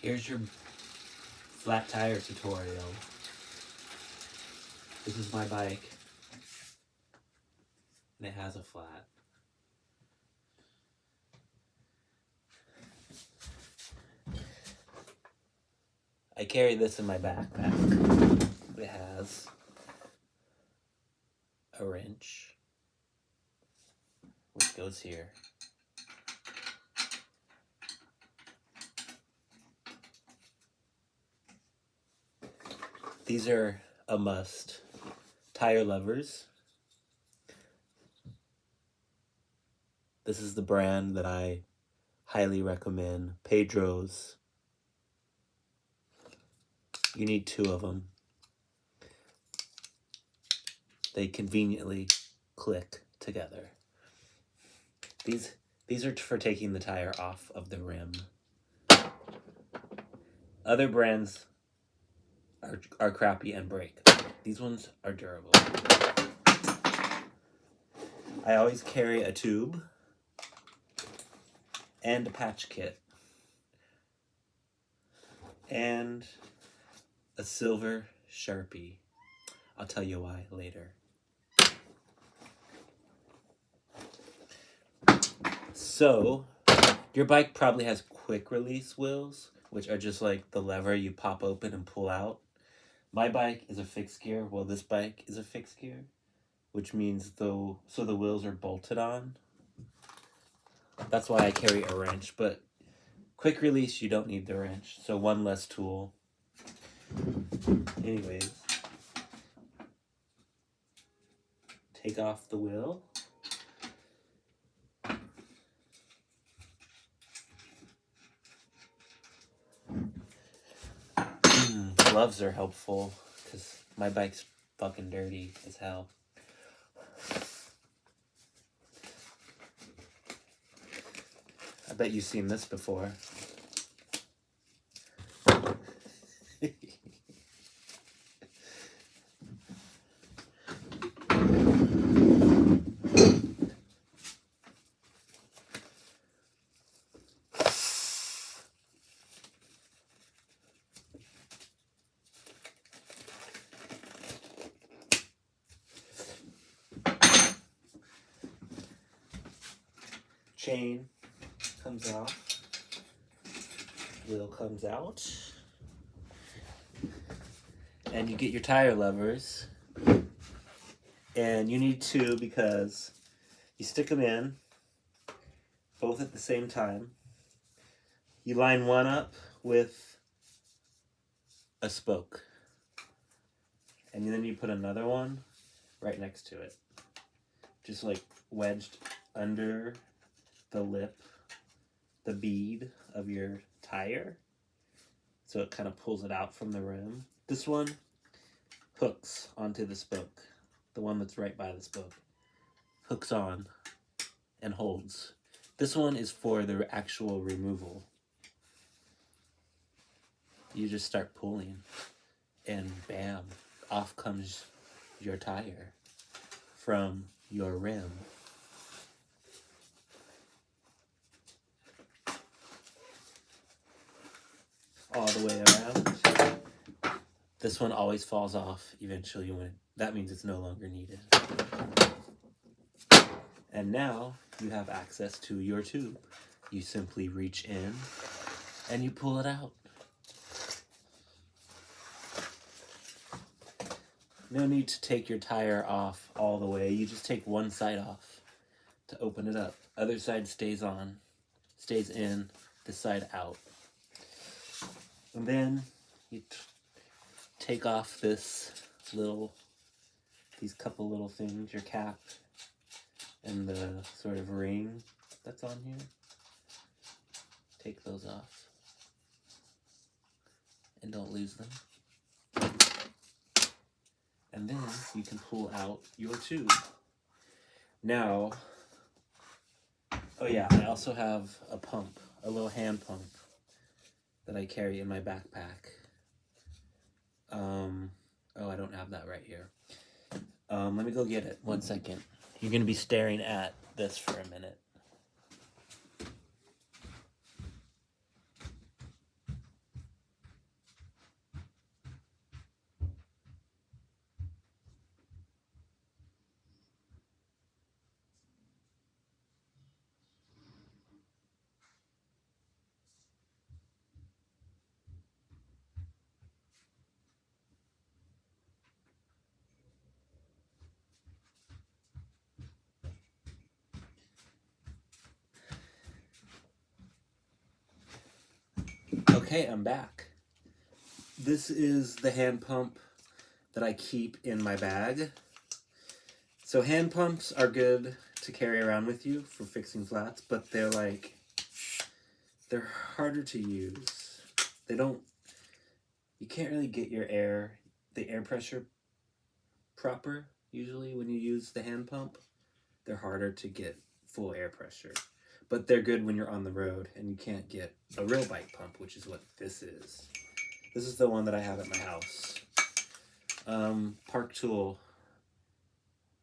Here's your flat tire tutorial. This is my bike. And it has a flat. I carry this in my backpack. It has a wrench, which goes here. These are a must. Tire levers. This is the brand that I highly recommend. Pedro's. You need 2 of them. They conveniently click together. These are for taking the tire off of the rim. Other brands are crappy and break. These ones are durable. I always carry a tube and a patch kit and a silver Sharpie. I'll tell you why later. So, your bike probably has quick release wheels, which are just like the lever you pop open and pull out. My bike is a fixed gear, well this bike is a fixed gear, which means the wheels are bolted on. That's why I carry a wrench, but quick release you don't need the wrench, so one less tool. Anyways, take off the wheel. Gloves are helpful because my bike's fucking dirty as hell. I bet you've seen this before. Chain comes out, wheel comes out, and you get your tire levers, and you need 2 because you stick them in both at the same time. You line one up with a spoke, and then you put another one right next to it, just like wedged under the lip, the bead of your tire, so it kind of pulls it out from the rim. This one hooks onto the spoke, the one that's right by the spoke, hooks on and holds. This one is for the actual removal. You just start pulling and bam, off comes your tire from your rim. All the way around. This one always falls off eventually when that means it's no longer needed. And now you have access to your tube. You simply reach in and you pull it out. No need to take your tire off all the way. You just take one side off to open it up. Other side stays on, stays in, this side out. And then you take off these couple little things, your cap and the sort of ring that's on here. Take those off and don't lose them. And then you can pull out your tube. Now, oh yeah, I also have a pump, a little hand pump that I carry in my backpack. Oh, I don't have that right here. Let me go get it. 1 second. You're gonna be staring at this for a minute. Okay, I'm back. This is the hand pump that I keep in my bag. So hand pumps are good to carry around with you for fixing flats, but they're harder to use. You can't really get the air pressure proper usually when you use the hand pump. They're harder to get full air pressure. But they're good when you're on the road and you can't get a real bike pump, which is what this is. This is the one that I have at my house. Park Tool,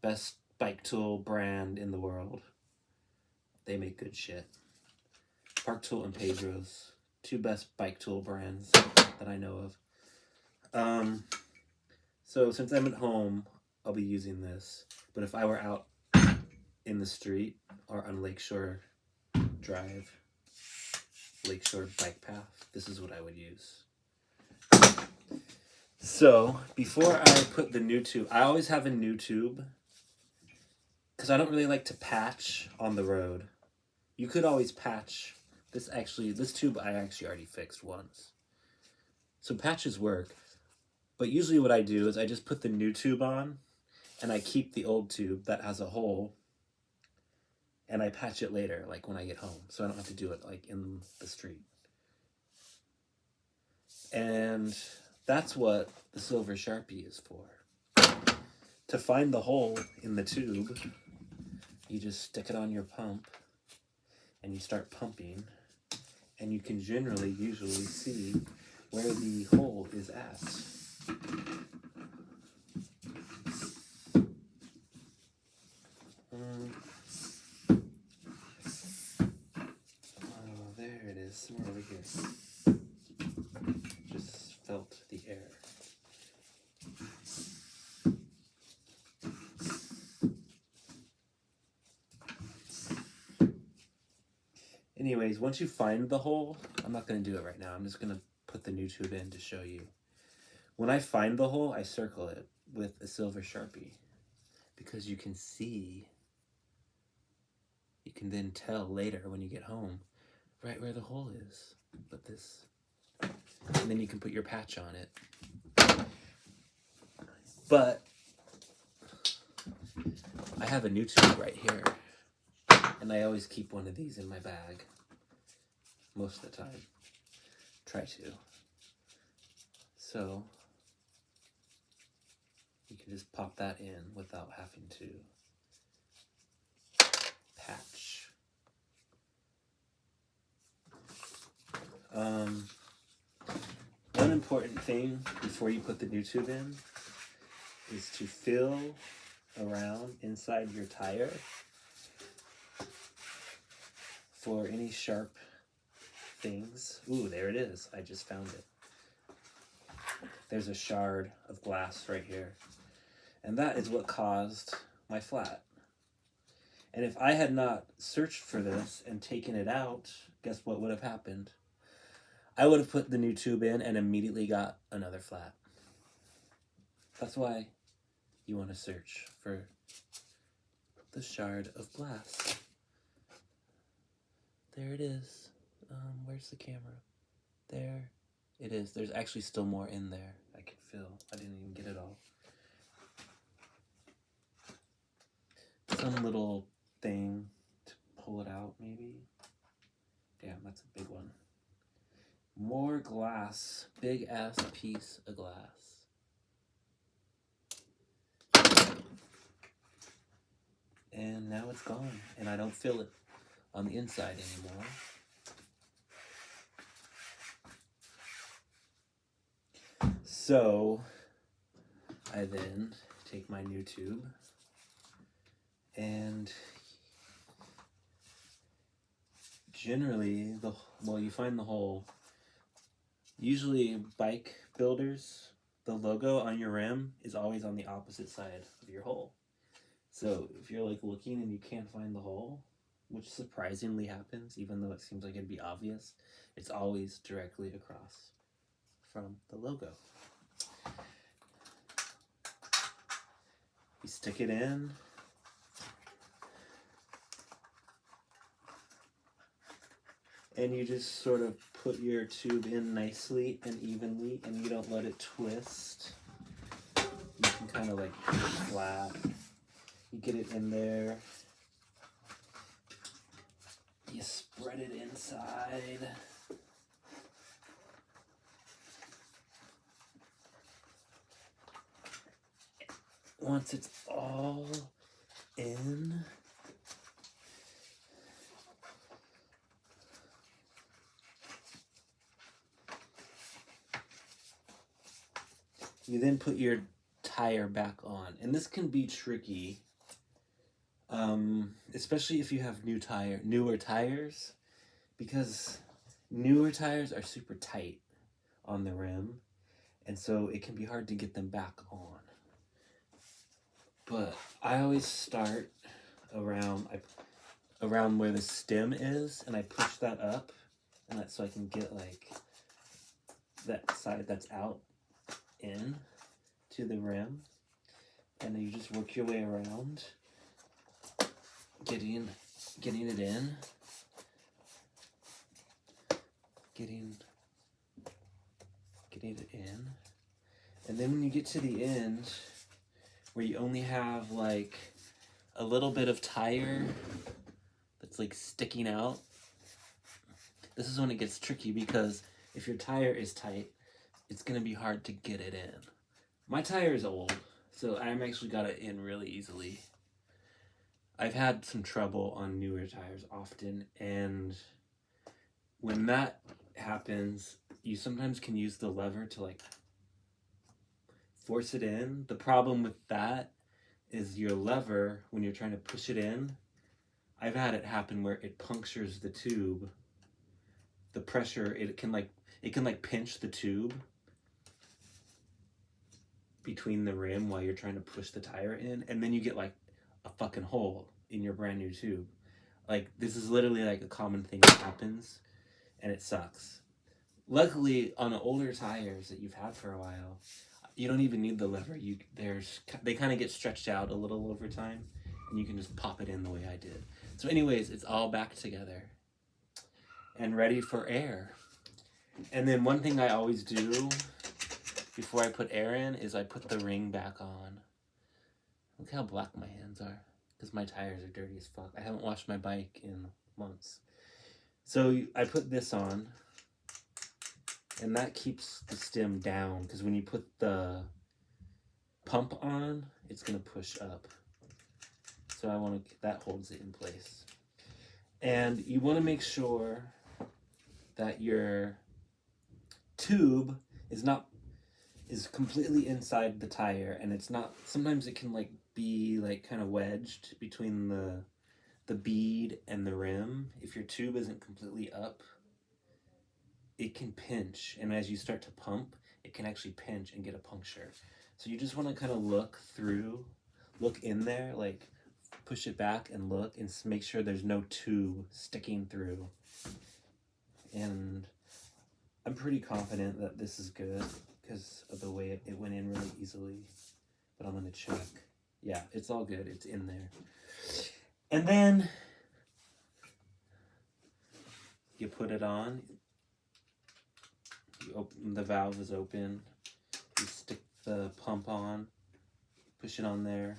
best bike tool brand in the world. They make good shit. Park Tool and Pedro's, two best bike tool brands that I know of. So since I'm at home, I'll be using this. But if I were out in the street or on Lakeshore Drive, Lakeshore Bike Path, this is what I would use. So before I put the new tube, I always have a new tube because I don't really like to patch on the road. You could always patch. This tube I actually already fixed once. So patches work. But usually what I do is I just put the new tube on and I keep the old tube that has a hole and I patch it later, like when I get home. So I don't have to do it like in the street. And that's what the Silver Sharpie is for. To find the hole in the tube, you just stick it on your pump and you start pumping, and you can usually see where the hole is at. Oh, there it is, somewhere over here. Just felt the air. Anyways, once you find the hole, I'm not going to do it right now. I'm just going to put the new tube in to show you. When I find the hole, I circle it with a Silver Sharpie because you can see, you can then tell later when you get home right where the hole is. Put this, and then you can put your patch on it. But I have a new tube right here, and I always keep one of these in my bag. Most of the time. Try to. So you can just pop that in without having to patch. One important thing before you put the new tube in is to feel around inside your tire for any sharp things. Ooh, there it is. I just found it. There's a shard of glass right here. And that is what caused my flat. And if I had not searched for this and taken it out, guess what would have happened? I would have put the new tube in and immediately got another flat. That's why you want to search for the shard of glass. There it is. Where's the camera? There it is. There's actually still more in there. I can feel. I didn't even get it all. Some little thing to pull it out, maybe. Damn, that's a big one. More glass. Big ass piece of glass. And now it's gone. And I don't feel it on the inside anymore. So I then take my new tube and generally you find the hole. Usually bike builders, the logo on your rim is always on the opposite side of your hole. So if you're like looking and you can't find the hole, which surprisingly happens, even though it seems like it'd be obvious, it's always directly across from the logo. You stick it in. And you just sort of put your tube in nicely and evenly, and you don't let it twist. You can kind of like put it flat. You get it in there. You spread it inside. Once it's all in, you then put your tire back on. And this can be tricky, especially if you have newer tires, because newer tires are super tight on the rim, and so it can be hard to get them back on. But I always start around where the stem is, and I push that up, and so I can get like that side that's out in to the rim, and then you just work your way around, getting it in, getting it in, and then when you get to the end, where you only have like a little bit of tire that's like sticking out, this is when it gets tricky, because if your tire is tight, it's gonna be hard to get it in. My tire is old, so I'm actually got it in really easily. I've had some trouble on newer tires often, and when that happens, you sometimes can use the lever to like force it in. The problem with that is your lever, when you're trying to push it in, I've had it happen where it punctures the tube. The pressure, it can pinch the tube between the rim while you're trying to push the tire in, and then you get like a fucking hole in your brand new tube. Like, this is literally like a common thing that happens, and it sucks. Luckily, on the older tires that you've had for a while, you don't even need the lever. They kind of get stretched out a little over time, and you can just pop it in the way I did. So anyways, it's all back together and ready for air. And then one thing I always do before I put air in is I put the ring back on. Look how black my hands are, because my tires are dirty as fuck. I haven't washed my bike in months. So I put this on, and that keeps the stem down, because when you put the pump on, it's gonna push up. So that holds it in place. And you wanna make sure that your tube is completely inside the tire, and it's not, sometimes it can like be like kind of wedged between the bead and the rim. If your tube isn't completely up, it can pinch, and as you start to pump, it can actually pinch and get a puncture. So you just want to kind of look in there, like push it back and look and make sure there's no tube sticking through. And I'm pretty confident that this is good because of the way it went in really easily, but I'm gonna check. Yeah, it's all good, it's in there. And then you put it on. The valve is open, you stick the pump on, push it on there,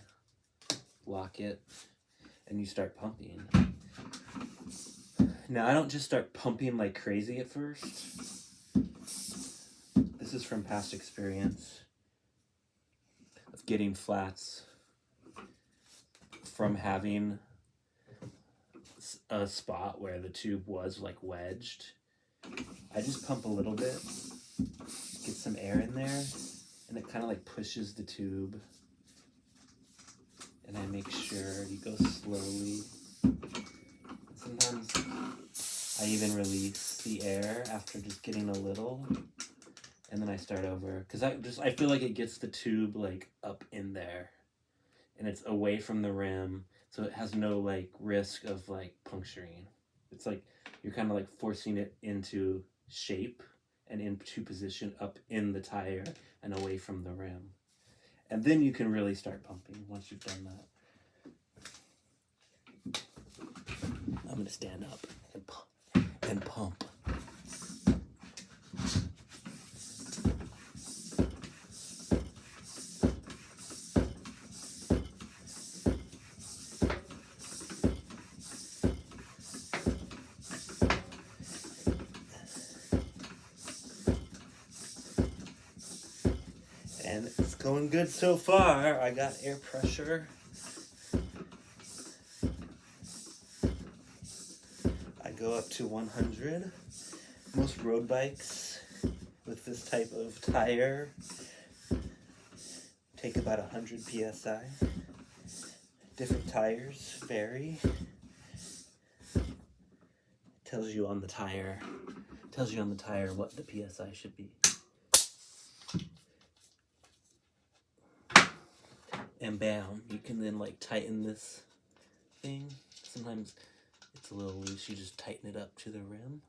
lock it, and you start pumping. Now, I don't just start pumping like crazy at first. This is from past experience of getting flats from having a spot where the tube was like wedged. I just pump a little bit, get some air in there, and it kind of like pushes the tube. And I make sure you go slowly. Sometimes I even release the air after just getting a little, and then I start over. Because I feel like it gets the tube like up in there, and it's away from the rim, so it has no like risk of like puncturing. It's like you're kind of like forcing it into shape and into position up in the tire and away from the rim. And then you can really start pumping once you've done that. I'm gonna stand up and pump. It's going good so far. I got air pressure. I go up to 100. Most road bikes with this type of tire take about 100 psi. Different tires vary. Tells you on the tire what the psi should be. And bam, you can then like tighten this thing. Sometimes it's a little loose, you just tighten it up to the rim.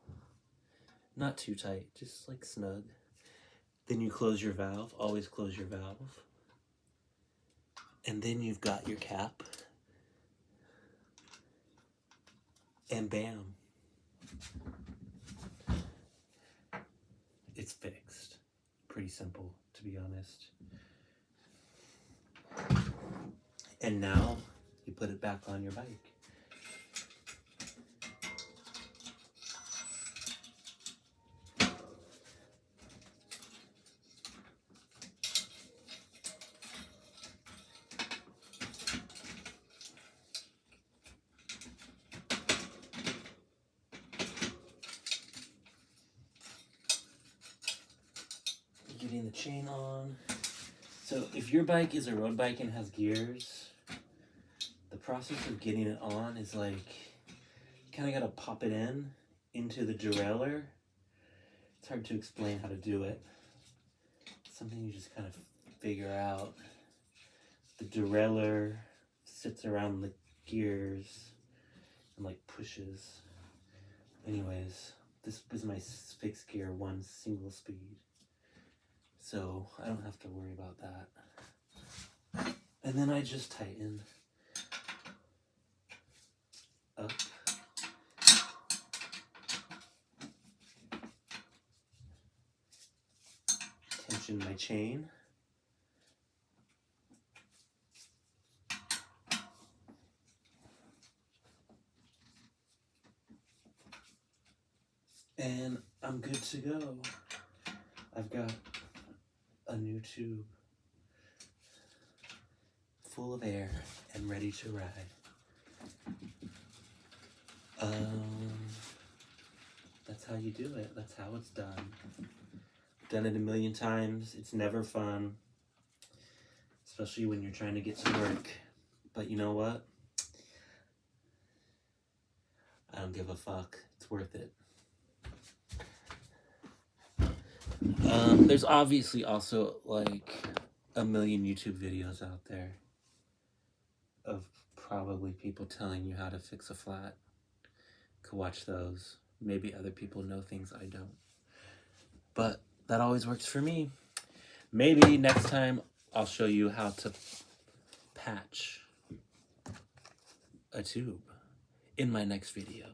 Not too tight, just like snug. Then you close your valve, always close your valve. And then you've got your cap. And bam. It's fixed. Pretty simple, to be honest. And now you put it back on your bike. Getting the chain on. So if your bike is a road bike and has gears, the process of getting it on is like, you kind of got to pop it into the derailleur. It's hard to explain how to do it. It's something you just kind of figure out. The derailleur sits around the gears and like pushes. Anyways, this is my fixed gear 1 single speed. So I don't have to worry about that. And then I just tighten up. Tension my chain. And I'm good to go. I've got a new tube full of air and ready to ride. That's how you do it. That's how it's done. Done it a million times. It's never fun, especially when you're trying to get to work. But you know what? I don't give a fuck. It's worth it. There's obviously also like a million YouTube videos out there of probably people telling you how to fix a flat. Could watch those. Maybe other people know things I don't. But that always works for me. Maybe next time I'll show you how to patch a tube in my next video.